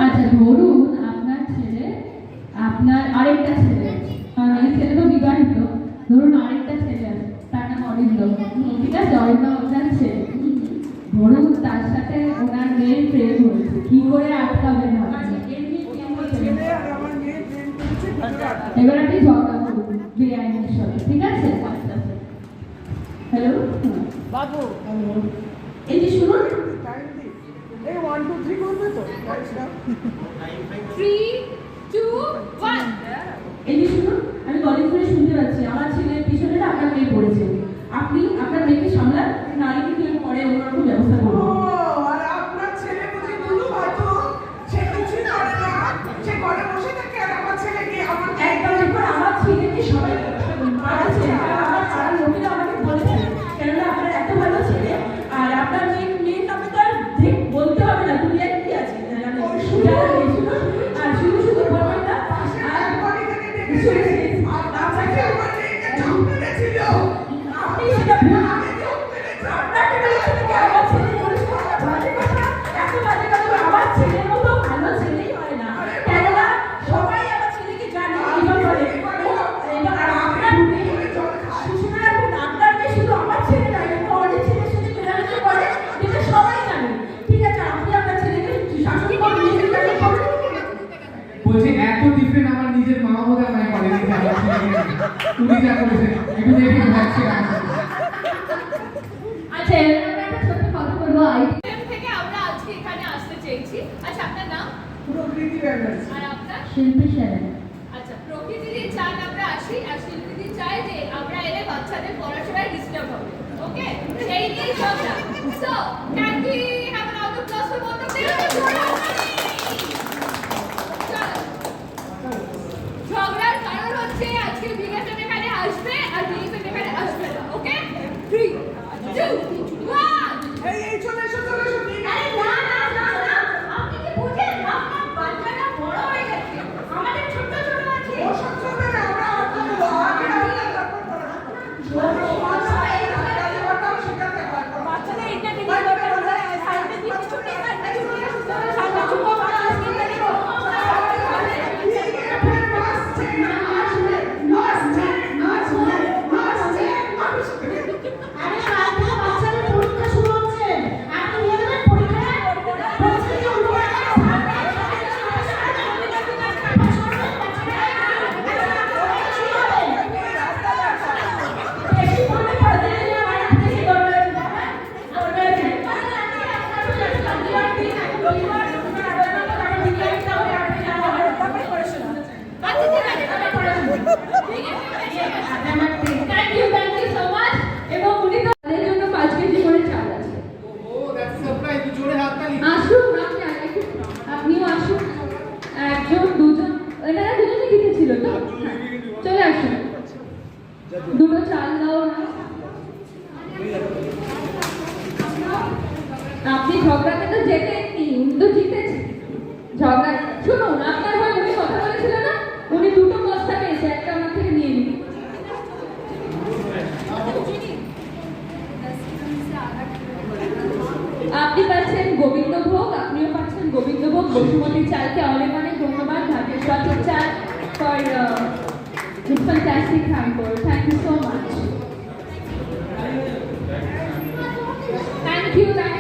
আচ্ছা ধরুন আপনার ছেলে আপনার আরেকটা ছেলে এই ছেলে তো বিবাহিত, ধরুন আরেকটা ছেলে আছে তার নাম অরিন্দম, ঠিক আছে? অরিন্দম আপনার ছেলে, ধরুন তার সাথে ওনার মেয়ের প্রেম হয়েছে, কি করে আটকাবেন? এবার আপনি ঝগড়া করুন বেআইনের সাথে, ঠিক আছে? হ্যালো বাবু, এই যে শুনুন, এই 1 2 3 করবে তো? 3 2 1। এই যে শুনুন, আমি কলিং করে শুনতে পাচ্ছি আমার ছেলের পিছনে না আপনার মেয়ে পড়েছে, আপনি আপনার মেয়েকে সামলান, নারী কিন্তু পরে অন্যরকম ব্যবস্থা করুন। আর আপনার ছেলে বুঝি দুলু হয়তো সে কিছু করে না, সে ঘরে বসে থাকে আর আমার ছেলেকে আমার একদম দেখুন, আমার ছেলেকে সবাই আছে, আমার পাড়ার লোকেরা আমাকে বলেছে, কেননা আপনার এত ভালো ছেলে, আর আপনার মেয়ের নামে তো আর বলতে হবে না, তুমি আর কি আছে আর শুধু শুধু বলবেন না। আপনি সেটা আপনাকে আমার ছেলে এত বাজে কথা, আমার ছেলের মতো ভালো ছেলেই হয় না, কেননা সবাই আমার ছেলেকে জানে এবার আপনার মেয়ে শুনে রাখুন, আপনার মেয়ে শুধু আমার ছেলে নয়, অনেক ছেলের সাথে মেলামেশা করে, যেটা সবাই জানে, ঠিক আছে? আপনি আপনার ছেলেকে শাসন করুন, বলছে এত ডিফারেন্ট আমার নিজের মা বোধ আমায় করেনি, তুমি যা করেছে একটু দেখে ভাবছি। আচ্ছা এবার আমরা একটা ছোট্ট কথা বলবো, আইডিএম থেকে আমরা আজকে এখানে আসতে চেয়েছি। আচ্ছা আপনার নাম? প্রকৃতি ব্যানার্জি। আর আপনার? শিল্পী সেন। আচ্ছা, প্রকৃতিদি চান আমরা আসি, আর শিল্পীদি চায় যে আমরা এলে বাচ্চাদের পড়াশোনায় ডিস্টার্ব হবে, ওকে? সেই নিয়েই ঝগড়া। So can we have an out of class for both of them? ঝগড়ার কারণ হচ্ছে আজকে বিএফএম এখানে আসবে আর বিএফএম এখানে আসবে না, ওকে? 3 2 1। এই চলে এসো, চলে এসো। আরে না না না না, আপনি কি বুঝেন আপনার বাচ্চাটা বড় হয়ে গেছে, আমাদের ছোট ছোট আছে। ও সব চলবে না, আমরা আগে বাচ্চাদের এন্টারটেইনমেন্ট দরকার হলে সাইডে দিয়ে কিছু নেই, সাইডে চলে আসুন, সাইডে চুপ করে চলে আসুন, দুটো চাল দাও না। আপনি ঝগড়াতে তো জেতেননি, উনি তো জিতেছে ঝগড়া। শুনুন, আপনার হয়ে উনি কথা বলেছিল না, উনি দুটো বস্তা পেয়েছে, একটা আমার থেকে নিয়ে নিন। আপনি পাচ্ছেন গোবিন্দভোগ, আপনিও পাচ্ছেন গোবিন্দভোগ। বসুমতী চালকে অনেক অনেক ধন্যবাদ, ভাগ্যের সঠিক চাল। for this fantastic hamper. Thank you so much. Thank you.